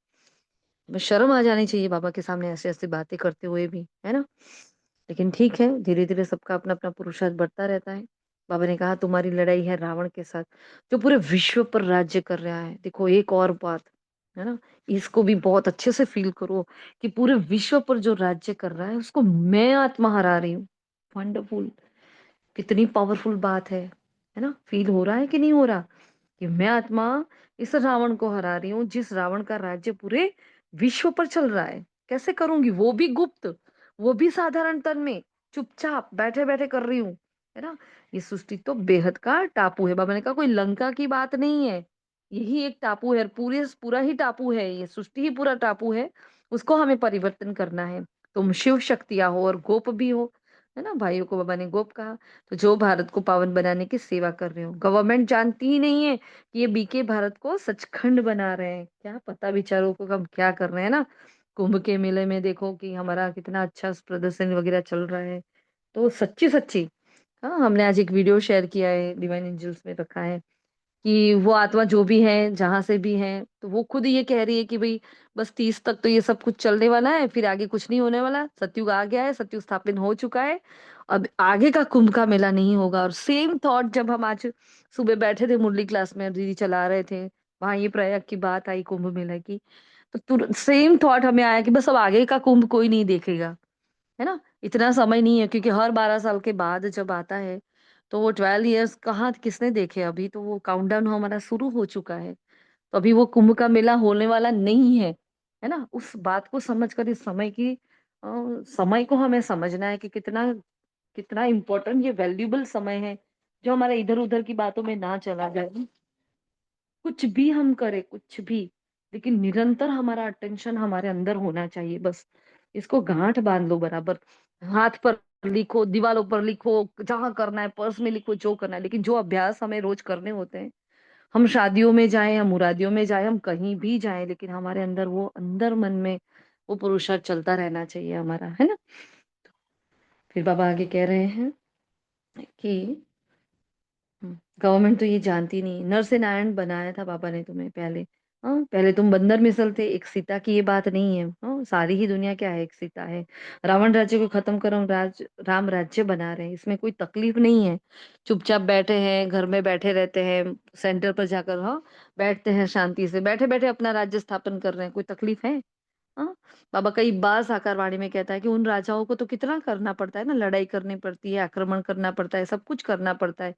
हमें शर्म आ जानी चाहिए बाबा के सामने ऐसे ऐसे बातें करते हुए भी, है ना। लेकिन ठीक है, धीरे धीरे सबका अपना अपना पुरुषार्थ बढ़ता रहता है। बाबा ने कहा तुम्हारी लड़ाई है रावण के साथ, जो पूरे विश्व पर राज्य कर रहा है। देखो एक और बात, है ना, इसको भी बहुत अच्छे से फील करो कि पूरे विश्व पर जो राज्य कर रहा है उसको मैं आत्मा हरा रही हूँ। वंडरफुल, कितनी पावरफुल बात है। है ना? फील हो रहा है कि नहीं हो रहा कि मैं आत्मा इस रावण को हरा रही हूँ जिस रावण का राज्य पूरे विश्व पर चल रहा है। कैसे करूंगी, वो भी गुप्त, वो भी साधारण तन में, चुपचाप बैठे बैठे कर रही हूँ, है ना? ये सृष्टि तो बेहद का टापू है। बाबा ने कहा कोई लंका की बात नहीं है, यही एक टापू है, पूरे पूरा ही टापू है, ये सृष्टि ही पूरा टापू है। उसको हमें परिवर्तन करना है। तुम शिव शक्तियां हो और गोप भी हो, है ना? भाइयों को बाबा ने गोप कहा। तो जो भारत को पावन बनाने की सेवा कर रहे हो, गवर्नमेंट जानती ही नहीं है कि ये बीके भारत को सचखंड बना रहे हैं। क्या पता बेचारों को हम क्या कर रहे हैं ना। कुंभ के मेले में देखो कि हमारा कितना अच्छा प्रदर्शन वगैरह चल रहा है। तो सच्ची सच्ची, हाँ, हमने आज एक वीडियो शेयर किया है, डिवाइन एंजल्स में रखा है कि वो आत्मा जो भी है, जहां से भी है, तो वो खुद ये कह रही है कि भाई बस 30 तक तो ये सब कुछ चलने वाला है, फिर आगे कुछ नहीं होने वाला। सतयुग आ गया है, सतयुग स्थापित हो चुका है, अब आगे का कुंभ का मेला नहीं होगा। और सेम थॉट जब हम आज सुबह बैठे थे मुरली क्लास में, दीदी चला रहे थे, वहां ये प्रयाग की बात आई कुंभ मेला की, तो तुरंत सेम थॉट हमें आया कि बस अब आगे का कुंभ कोई नहीं देखेगा, है ना? इतना समय नहीं है, क्योंकि हर 12 साल के बाद जब आता है तो वो 12 इयर्स कहाँ किसने देखे, अभी तो वो काउंटडाउन हमारा शुरू हो चुका है। तो अभी वो कुंभ का मेला होने वाला नहीं है ना? उस बात को समझकर इस समय की समय को हमें समझना है कि कितना कितना इम्पोर्टेंट ये वैल्यूएबल समय है, जो हमारा इधर उधर की बातों में ना चला जाए। कुछ भी हम करें, कुछ भी, लेकिन निरंतर हमारा अटेंशन हमारे अंदर होना चाहिए बस। इसको गांठ बांध लो बराबर, हाथ पर लिखो, दीवारों पर लिखो, जहां करना है, पर्स में लिखो, जो करना है, लेकिन जो अभ्यास हमें रोज करने होते हैं, हम शादियों में जाएं, हम मुरादियों में जाएं, हम कहीं भी जाएं, लेकिन हमारे अंदर वो अंदर मन में वो पुरुषार्थ चलता रहना चाहिए हमारा, है ना? फिर बाबा आगे कह रहे हैं कि गवर्नमेंट तो ये जानती नहीं, नर से नारायण बनाया था बाबा ने तुम्हें पहले। हाँ, पहले तुम बंदर मिसल थे, एक सीता की ये बात नहीं है। हाँ, सारी ही दुनिया क्या है, एक सीता है। रावण राज्य को खत्म करो, राम राज्य बना रहे हैं, इसमें कोई तकलीफ नहीं है। चुपचाप बैठे हैं, घर में बैठे रहते हैं, सेंटर पर जाकर, हाँ, बैठते हैं, शांति से बैठे बैठे अपना राज्य स्थापन कर रहे हैं, कोई तकलीफ है? हाँ, बाबा कई बार साकार वाणी में कहता है कि उन राजाओं को तो कितना करना पड़ता है ना, लड़ाई करनी पड़ती है, आक्रमण करना पड़ता है, सब कुछ करना पड़ता है।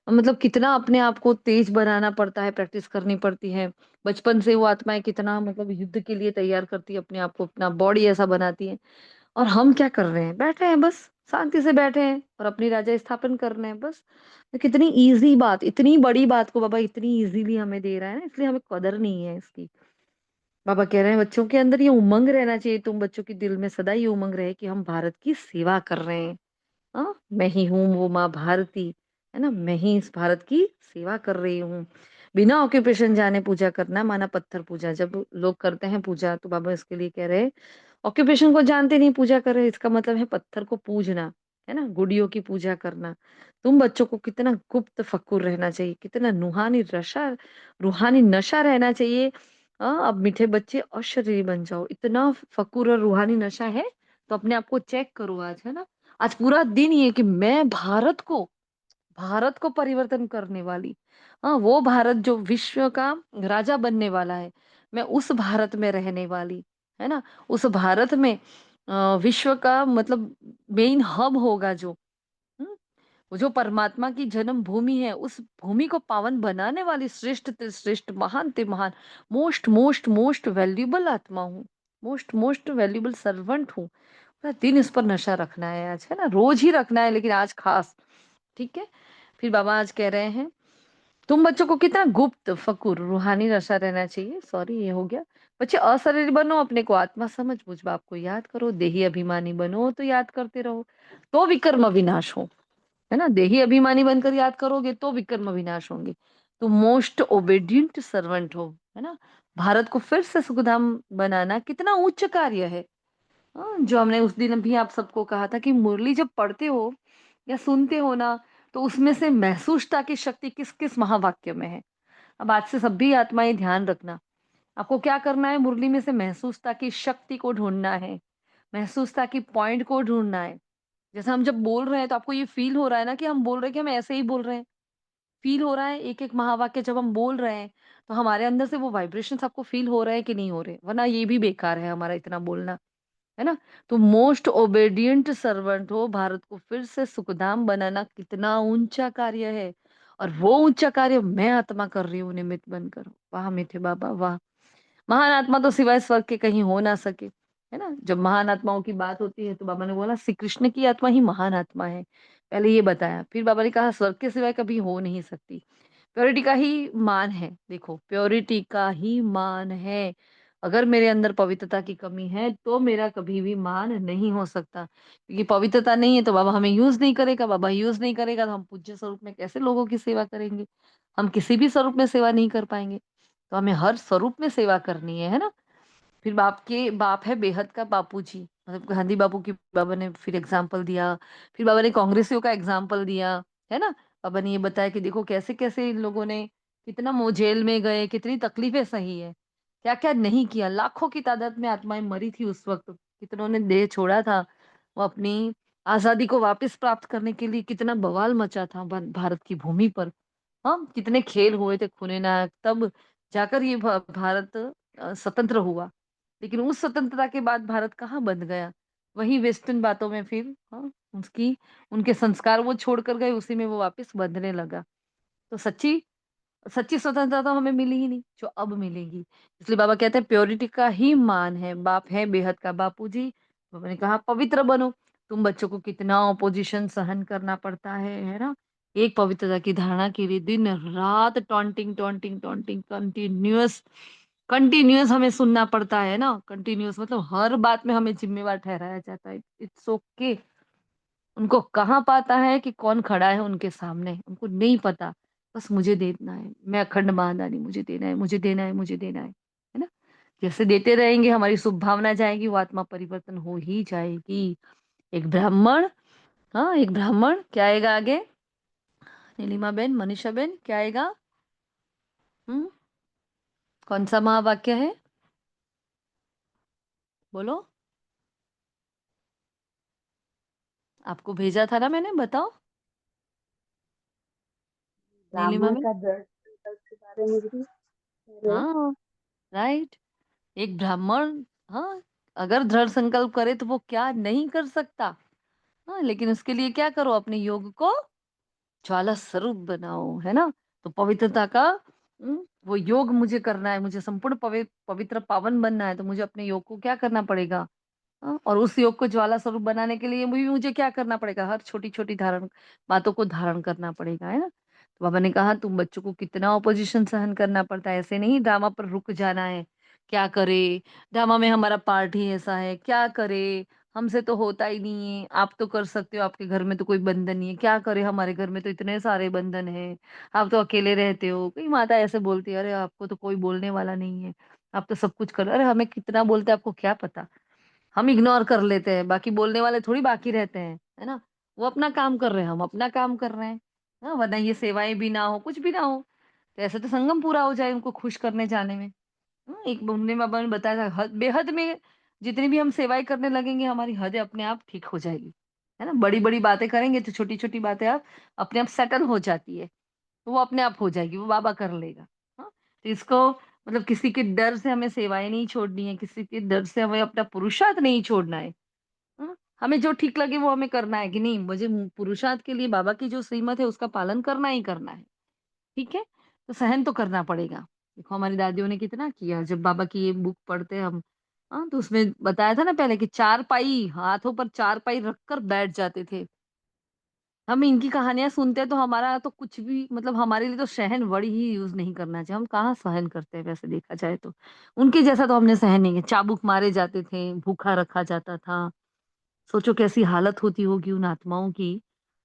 मतलब कितना अपने आप को तेज बनाना पड़ता है, प्रैक्टिस करनी पड़ती है। बचपन से वो आत्माएं कितना मतलब युद्ध के लिए तैयार करती है अपने आप को, अपना बॉडी ऐसा बनाती है। और हम क्या कर रहे हैं, बैठे हैं बस, शांति से बैठे हैं और अपनी राजा स्थापन कर रहे हैं बस। तो कितनी इजी बात, इतनी बड़ी बात को बाबा इतनी इजीली हमें दे रहा है ना, इसलिए हमें कदर नहीं है इसकी। बाबा कह रहे हैं बच्चों के अंदर ये उमंग रहना चाहिए, तुम बच्चों के दिल में सदा ये उमंग रहे कि हम भारत की सेवा कर रहे हैं। हाँ, मैं ही हूँ वो माँ भारती, है ना? मैं ही इस भारत की सेवा कर रही हूँ। बिना ऑक्यूपेशन जाने पूजा करना माना पत्थर पूजा। जब लोग करते हैं पूजा तो बाबा इसके लिए कह रहे हैं, ऑक्यूपेशन को जानते नहीं पूजा कर रहे, इसका मतलब है पत्थर को पूजना, है ना? गुड़ियों की पूजा करना। तुम बच्चों को कितना गुप्त फक्र रहना चाहिए, कितना रूहानी नशा रहना चाहिए। अब मीठे बच्चे अशरीरी बन जाओ, इतना फक्र और रूहानी नशा है। तो अपने आप को चेक करो आज, है ना? आज पूरा दिन ये कि मैं भारत को परिवर्तन करने वाली, हाँ, वो भारत जो विश्व का राजा बनने वाला है, मैं उस भारत में रहने वाली, है ना? उस भारत में विश्व का मतलब मेन हब होगा जो, हम्म, वो जो परमात्मा की जन्म भूमि है, उस भूमि को पावन बनाने वाली श्रेष्ठ ते श्रेष्ठ, महान ते महान, मोस्ट मोस्ट मोस्ट वैल्यूबल आत्मा हूँ, मोस्ट मोस्ट वैल्यूबल सर्वेंट हूँ। पूरा दिन इस पर नशा रखना है आज, है ना? रोज ही रखना है, लेकिन आज खास, ठीक है? फिर बाबा आज कह रहे हैं तुम बच्चों को कितना गुप्त फकुर रूहानी नशा रहना चाहिए। सॉरी, ये हो गया। बच्चे अशरीरी बनो, अपने को आत्मा समझ बुझ बाप को याद करो, देही अभिमानी बनो तो याद करते रहो, तो विकर्म विनाश हो, है ना? देही अभिमानी बनकर याद करोगे तो विकर्म विनाश होंगे। तो मोस्ट ओबेडिएंट सर्वेंट हो, है ना? भारत को फिर से सुखधाम बनाना कितना उच्च कार्य है। हाँ, जो हमने उस दिन भी आप सबको कहा था कि मुरली जब पढ़ते हो या सुनते हो ना, तो उसमें से महसूसता की शक्ति किस किस महावाक्य में है। अब आज से सभी आत्माएं ध्यान रखना, आपको क्या करना है, मुरली में से महसूसता की शक्ति को ढूंढना है, महसूसता की पॉइंट को ढूंढना है। जैसे हम जब बोल रहे हैं तो आपको ये फील हो रहा है ना कि हम बोल रहे हैं कि हम ऐसे ही बोल रहे हैं, फील हो रहा है एक एक महावाक्य जब हम बोल रहे हैं, तो हमारे अंदर से वो वाइब्रेशंस आपको फील हो रहे हैं कि नहीं हो रहे, वरना ये भी बेकार है हमारा इतना बोलना, है ना? तो मोस्ट ओबेडिएंट सर्वेंट हो, भारत को फिर से सुखधाम बनाना कितना ऊंचा कार्य है। और वो ऊंचा कार्य मैं आत्मा कर रही हूँ, निमित्त बनकर। वाह मीठे बाबा वाह। महान आत्मा तो सिवाय स्वर्ग के कहीं हो ना सके, है ना। जब महान आत्माओं की बात होती है तो बाबा ने बोला श्री कृष्ण की आत्मा ही महान आत्मा है, पहले ये बताया। फिर बाबा ने कहा स्वर्ग के सिवाय कभी हो नहीं सकती। प्योरिटी का ही मान है, देखो प्योरिटी का ही मान है। अगर मेरे अंदर पवित्रता की कमी है तो मेरा कभी भी मान नहीं हो सकता, क्योंकि पवित्रता नहीं है तो बाबा हमें यूज नहीं करेगा। बाबा यूज नहीं करेगा तो हम पूज्य स्वरूप में कैसे लोगों की सेवा करेंगे। हम किसी भी स्वरूप में सेवा नहीं कर पाएंगे, तो हमें हर स्वरूप में सेवा करनी है ना। फिर बाप है बेहद का बापूजी, मतलब गांधी बापू की बाबा ने फिर एग्जाम्पल दिया। फिर बाबा ने कांग्रेसियों का एग्जाम्पल दिया, है ना। बाबा ने ये बताया कि देखो कैसे कैसे इन लोगों ने कितना वो जेल में गए, कितनी तकलीफें सही है, क्या क्या नहीं किया। लाखों की तादाद में आत्माएं मरी थी उस वक्त, कितनों ने देह छोड़ा था। वो अपनी आजादी को वापस प्राप्त करने के लिए कितना बवाल मचा था भारत की भूमि पर। हाँ, कितने खेल हुए थे खूने नायक, तब जाकर ये भारत स्वतंत्र हुआ। लेकिन उस स्वतंत्रता के बाद भारत कहाँ बंद गया, वही वेस्टर्न बातों में फिर, हाँ, उसकी उनके संस्कार वो छोड़ कर गए, उसी में वो वापस बंधने लगा। तो सच्ची सच्ची स्वतंत्रता तो हमें मिली ही नहीं जो अब मिलेगी। इसलिए बाबा कहते हैं प्योरिटी का ही मान है, बाप है बेहद का बापूजी। बाबा ने कहा पवित्र बनो। तुम बच्चों को कितना ऑपोजिशन सहन करना पड़ता है ना। एक पवित्रता की धारणा के लिए दिन रात taunting taunting taunting continuous continuous हमें सुनना पड़ता है ना। कंटिन्यूअस मतलब हर बात में हमें जिम्मेवार ठहराया जाता है। It's okay. उनको कहाँ पता है कि कौन खड़ा है उनके सामने, उनको नहीं पता। बस मुझे देना है, मैं अखंड महादानी, मुझे देना है, मुझे देना है, मुझे देना है ना। जैसे देते रहेंगे हमारी शुभ भावना जाएगी, वो आत्मा परिवर्तन हो ही जाएगी। एक ब्राह्मण, हाँ एक ब्राह्मण क्या आएगा आगे, नीलिमा बेन, मनीषा बेन क्या आएगा। हम्म, कौन सा महावाक्य है, बोलो। आपको भेजा था ना मैंने, बताओ नीलिमा ब्राह्मण बेन। का दृढ़ संकल्प के बारे में भी कह रहे हैं। हाँ राइट। एक ब्राह्मण, हाँ, अगर दृढ़ संकल्प करे तो वो क्या नहीं कर सकता। हाँ, लेकिन उसके लिए क्या करो, अपने योग को ज्वाला स्वरूप बनाओ, है ना। तो पवित्रता का वो योग मुझे करना है, मुझे संपूर्ण पवित्र पावन बनना है, तो मुझे अपने योग को क्या करना पड़ेगा। हाँ, और उस योग को ज्वाला स्वरूप बनाने के लिए मुझे क्या करना पड़ेगा, हर छोटी छोटी धारण बातों को धारण करना पड़ेगा, है ना। तो बाबा ने कहा तुम बच्चों को कितना ऑपोजिशन सहन करना पड़ता है, ऐसे नहीं ड्रामा पर रुक जाना है। क्या करे, ड्रामा में हमारा पार्ट ही ऐसा है, क्या करे, हमसे तो होता ही नहीं है, आप तो कर सकते हो, आपके घर में तो कोई बंधन नहीं है, क्या करे, हमारे घर में तो इतने सारे बंधन है, आप तो अकेले रहते हो। कई माता ऐसे बोलती है, अरे आपको तो कोई बोलने वाला नहीं है, आप तो सब कुछ कर, अरे हमें कितना बोलते हैं आपको क्या पता। हम इग्नोर कर लेते हैं, बाकी बोलने वाले थोड़ी बाकी रहते हैं, है ना। वो अपना काम कर रहे हैं, हम अपना काम कर रहे हैं। हाँ, वरना ये सेवाएं भी ना हो, कुछ भी ना हो, तो ऐसे तो संगम पूरा हो जाए उनको खुश करने जाने में। एक उन्होंने बाबा ने बताया था, बेहद में जितनी भी हम सेवाएं करने लगेंगे हमारी हद अपने आप ठीक हो जाएगी, है ना। बड़ी बड़ी बातें करेंगे तो छोटी छोटी बातें आप अपने आप सेटल हो जाती है, तो वो अपने आप हो जाएगी, वो बाबा कर लेगा। हाँ, तो इसको मतलब किसी के डर से हमें सेवाएं नहीं छोड़नी है, किसी के डर से हमें अपना पुरुषार्थ नहीं छोड़ना है। हाँ, हमें जो ठीक लगे वो हमें करना है कि नहीं, मुझे पुरुषार्थ के लिए बाबा की जो श्रीमत है उसका पालन करना ही करना है। ठीक है, तो सहन तो करना पड़ेगा। देखो हमारी दादियों ने कितना किया, जब बाबा की ये बुक पढ़ते हैं हम, हाँ, तो उसमें बताया था ना पहले कि चार पाई हाथों पर चार पाई रखकर बैठ जाते थे। हम इनकी कहानियां सुनते हैं तो हमारा तो कुछ भी मतलब हमारे लिए तो सहन वर्ड ही यूज नहीं करना चाहिए। हम कहाँ सहन करते हैं वैसे देखा जाए तो, उनके जैसा तो हमने सहन नहीं किया। चाबुक मारे जाते थे, भूखा रखा जाता था। सोचो कैसी हालत होती होगी उन आत्माओं की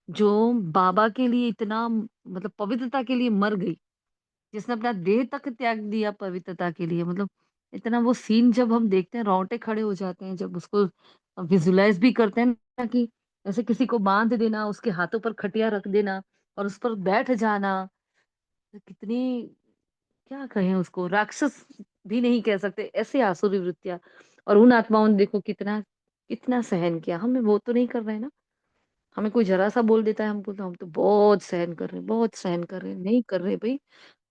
जो बाबा के लिए इतना मतलब पवित्रता के लिए मर गई, जिसने अपना देह तक त्याग दिया पवित्रता के लिए। मतलब इतना वो सीन जब हम देखते हैं रोंगटे खड़े हो जाते हैं, जब उसको विजुलाइज भी करते हैं ना कि ऐसे किसी को बांध देना, उसके हाथों पर खटिया रख देना और उस पर बैठ जाना। तो कितनी, क्या कहें उसको, राक्षस भी नहीं कह सकते, ऐसे आसुरी वृत्तियां। और उन आत्माओं ने देखो कितना कितना सहन किया। हमें वो तो नहीं कर रहे हैं ना। हमें कोई जरा सा बोल देता है, हम बोलते हैं, हम तो बहुत सहन कर रहे हैं, बहुत सहन कर रहे हैं। नहीं कर रहे भाई,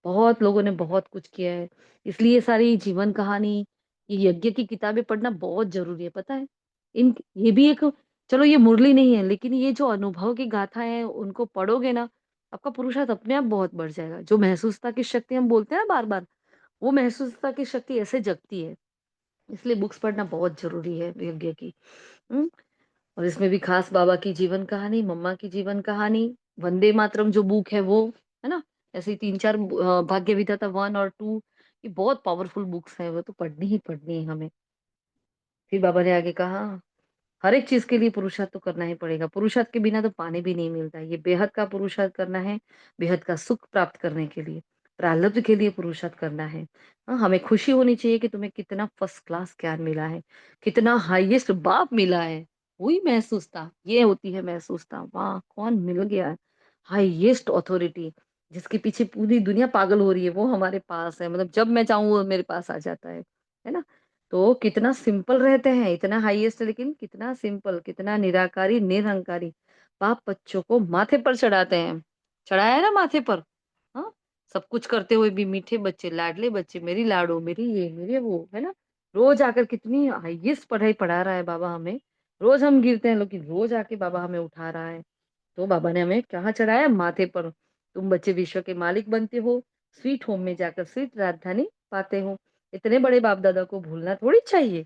बहुत लोगों ने बहुत कुछ किया है। इसलिए ये सारी जीवन कहानी, ये यज्ञ की किताबें पढ़ना बहुत जरूरी है, पता है। इन ये भी एक, चलो ये मुरली नहीं है, लेकिन ये जो अनुभव की गाथा है उनको पढ़ोगे ना, आपका पुरुषार्थ अपने आप बहुत बढ़ जाएगा। जो महसूसता की शक्ति हम बोलते हैं ना बार-बार, वो महसूसता की शक्ति ऐसे जगती है। इसलिए बुक्स पढ़ना बहुत ज़रूरी है यज्ञ की। हुँ? और इसमें भी खास बाबा की जीवन कहानी, मम्मा की जीवन कहानी, वंदे मातरम जो बुक है वो, है ना? ऐसे ही 3-4 भाग्य विधाता 1 और 2 ये बहुत पावरफुल बुक्स हैं, वो तो पढ़नी ही पढ़नी है हमें। फिर बाबा ने आगे कहा हर एक चीज़ के लिए पुरुषार्थ तो करना ही पड़ेगा। पुरुषार्थ के बिना तो पानी भी नहीं मिलता है। ये बेहद का पुरुषार्थ करना है, बेहद का सुख प्राप्त करने के लिए, प्रारब्ध के लिए पुरुषार्थ करना है। हाँ, हमें खुशी होनी चाहिए कि तुम्हें कितना फर्स्ट क्लास ज्ञान मिला है, कितना हाईएस्ट बाप मिला है। वही महसूसता, ये होती है महसूसता। वाह! कौन मिल गया है, हाईएस्ट अथॉरिटी जिसके पीछे पूरी दुनिया पागल हो रही है, वो हमारे पास है। मतलब जब मैं चाहूँ वो मेरे पास आ जाता है ना? तो कितना सिंपल रहते हैं, इतना हाईएस्ट लेकिन कितना सिंपल, कितना निराकारी, निरहंकारी। बाप बच्चों को माथे पर चढ़ाते हैं। चढ़ाया है ना माथे पर? हाँ? सब कुछ करते हुए भी मीठे बच्चे, लाडले बच्चे, मेरी लाडो, मेरी ये, मेरे वो, है ना? रोज़ आकर कितनी हाईएस्ट पढ़ाई पढ़ा रहा है बाबा हमें। रोज़ हम गिरते हैं लेकिन रोज़ आके बाबा हमें उठा रहा है। तो बाबा ने हमें कहाँ चढ़ाया? माथे पर। तुम बच्चे विश्व के मालिक बनते हो, स्वीट होम में जाकर स्वीट राजधानी पाते हो। इतने बड़े बाप-दादा को भूलना थोड़ी चाहिए।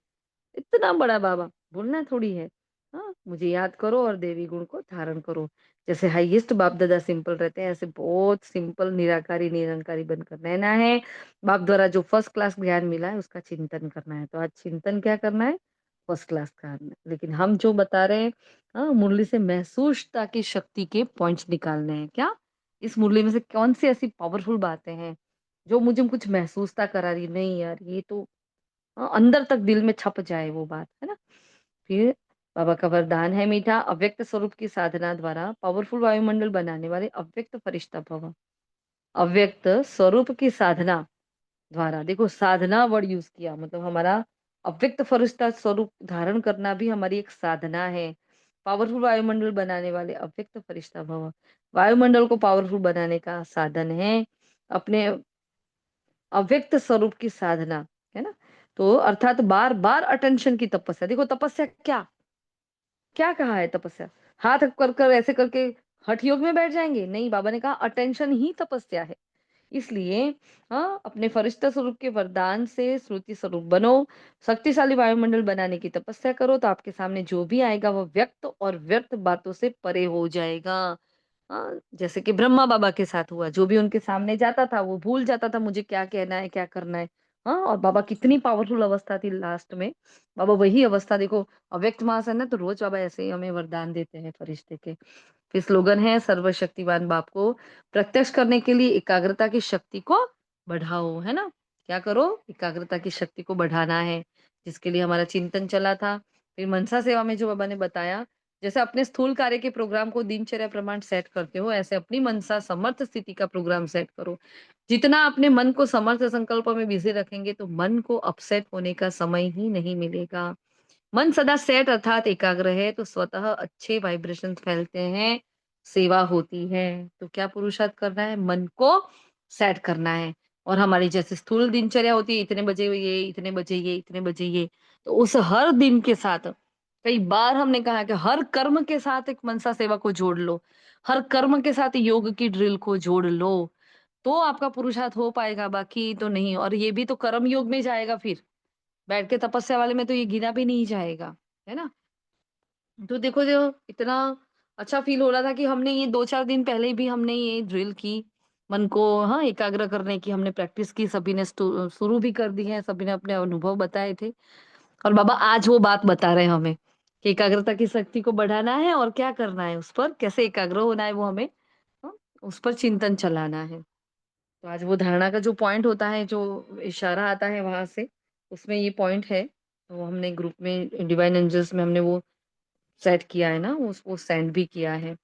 इतना बड़ा बाबा, भूलना थोड़ी है। हाँ, मुझे याद करो और देवी गुण को धारण करो। जैसे हाईएस्ट बाप-दादा सिंपल रहते हैं, ऐसे बहुत सिंपल निराकारी, निरंकारी बनकर रहना है। बाप द्वारा जो फर्स्ट क्लास ज्ञान मिला है, उसका चिंतन करना है। तो आज चिंतन क्या करना है? फर्स्ट क्लास करना है। लेकिन हम जो बता रहे हैं मुरली से महसूसता की शक्ति के पॉइंट्स निकालने हैं। क्या? इस मुरली में से कौन-सी ऐसी पावरफुल बातें हैं, जो मुझे कुछ महसूसता करा रही, नहीं यार ये तो अंदर तक दिल में छप जाए वो बात, है ना? फिर बाबा का वरदान है मीठा, अव्यक्त स्वरूप की साधना द्वारा पावरफुल वायुमंडल बनाने वाले अव्यक्त फरिश्ता भव। अव्यक्त स्वरूप की साधना द्वारा, देखो साधना वर्ड यूज़ किया मतलब हमारा अव्यक्त फरिश्ता स्वरूप धारण करना भी हमारी एक साधना है। पावरफुल वायुमंडल बनाने वाले अव्यक्त फरिश्ता भव। वायुमंडल को पावरफुल बनाने का साधन है अपने अव्यक्त स्वरूप की साधना, है ना? तो अर्थात बार-बार अटेंशन की तपस्या। देखो तपस्या क्या? क्या कहा है तपस्या? हाथ कर ऐसे करके हठ योग में बैठ जाएँगे? नहीं, बाबा ने कहा अटेंशन ही तपस्या है। इसलिए अपने फरिश्ता स्वरूप के वरदान से श्रुति स्वरूप बनो, शक्तिशाली वायुमंडल बनाने की तपस्या करो तो आपके सामने जो भी आएगा वो व्यक्त और व्यर्थ बातों से परे हो जाएगा। जैसे कि ब्रह्मा बाबा के साथ हुआ, जो भी उनके सामने जाता था वो भूल जाता था मुझे क्या कहना है, क्या करना है। और बाबा कितनी पावरफुल अवस्था थी लास्ट में। बाबा वही अवस्था देखो अव्यक्त मास है ना तो रोज बाबा ऐसे ही हमें वरदान देते हैं फरिश्ते के। फिर स्लोगन है सर्वशक्तिमान बाप को प्रत्यक्ष करने के लिए एकाग्रता की शक्ति को बढ़ाओ, है ना? क्या करो? एकाग्रता की शक्ति को बढ़ाना है, जिसके लिए हमारा चिंतन चला था। फिर मनसा सेवा में जो बाबा ने बताया, जैसे अपने स्थूल कार्य के प्रोग्राम को दिनचर्या प्रमाण सेट करते हो, ऐसे अपनी मनसा समर्थ स्थिति का प्रोग्राम सेट करो। जितना अपने मन को समर्थ संकल्पों में बिज़ी रखेंगे, तो मन को अपसेट होने का समय ही नहीं मिलेगा। मन सदा सेट अर्थात एकाग्र है तो स्वतः अच्छे वाइब्रेशंस फैलते हैं, सेवा होती है। तो क्या पुरुषार्थ करना है? मन को सेट करना है और हमारी जैसे स्थूल दिनचर्या होती है इतने बजे ये, इतने बजे ये, इतने बजे ये, तो उस हर दिन के साथ कई बार हमने कहा कि हर कर्म के साथ एक मनसा सेवा को जोड़ लो, हर कर्म के साथ योग की ड्रिल को जोड़ लो, तो आपका पुरुषार्थ हो पाएगा, बाकी तो नहीं। और ये भी तो कर्म योग में जाएगा फिर। बैठ के तपस्या वाले में तो ये गिना भी नहीं जाएगा, है ना? तो देखो जो इतना अच्छा फ़ील हो रहा था कि हमने ये 2-4 दिन पहले भी हमने ये ड्रिल की, मन को एकाग्र करने की हमने प्रैक्टिस की, सभी ने शुरू भी कर दी है, सभी ने अपने अनुभव बताए थे और बाबा आज वो बात बता रहे हैं हमें कि एकाग्रता की शक्ति को बढ़ाना है और क्या करना है उस पर, कैसे एकाग्र होना है वो हमें उस पर चिंतन चलाना है। तो आज वो धारणा का जो पॉइंट होता है, जो इशारा आता है वहाँ से, उसमें ये पॉइंट है। तो हमने ग्रुप में डिवाइन एंजल्स में हमने वो सेट किया है ना, उसको सेंड भी किया है।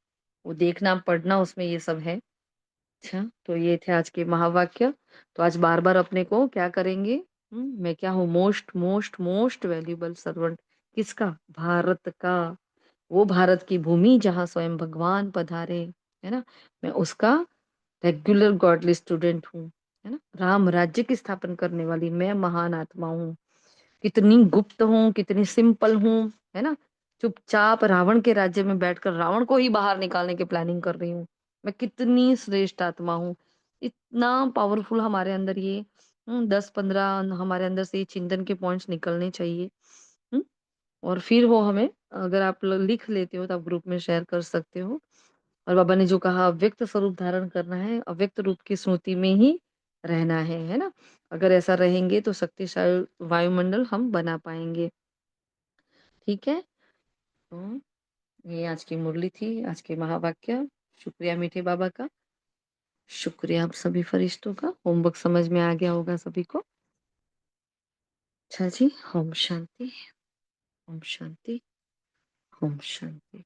वो देखना, पढ़ना उसमें ये सब है। अच्छा, तो ये थे आज के महावाक्य। तो आज बार-बार अपने को क्या करेंगे? मैं क्या हूँ? Most most most valuable servant किसका? भारत का। वो भारत की भूमि जहाँ स्वयं भगवान पधारे, है ना? मैं उसका रेगुलर गॉडली स्टूडेंट हूँ, है ना? राम राज्य की स्थापना करने वाली मैं महान आत्मा हूँ। कितनी गुप्त हूँ, कितनी सिंपल हूँ, है ना? चुपचाप रावण के राज्य में बैठकर रावण को ही बाहर निकालने की प्लानिंग कर रही हूँ। मैं कितनी श्रेष्ठ आत्मा हूँ। इतना पावरफुल हमारे अंदर ये 10-15 हमारे अंदर से ये चिंतन के पॉइंट्स निकलने चाहिए। हुँ? और फिर वो हमें अगर आप लिख लेते हो तो आप ग्रुप में शेयर कर सकते हो। और बाबा ने जो कहा अव्यक्त स्वरूप धारण करना है, अव्यक्त रूप की स्मृति में ही रहना है ना? अगर ऐसा रहेंगे तो शक्तिशाली वायुमंडल हम बना पाएँगे। ठीक है? तो ये आज की मुरली थी, आज के महावाक्य। शुक्रिया मीठे बाबा का, शुक्रिया आप सभी फरिश्तों का। होमवर्क समझ में आ गया होगा सभी को। अच्छा जी, ओम शांति, ओम शांति, ओम शांति।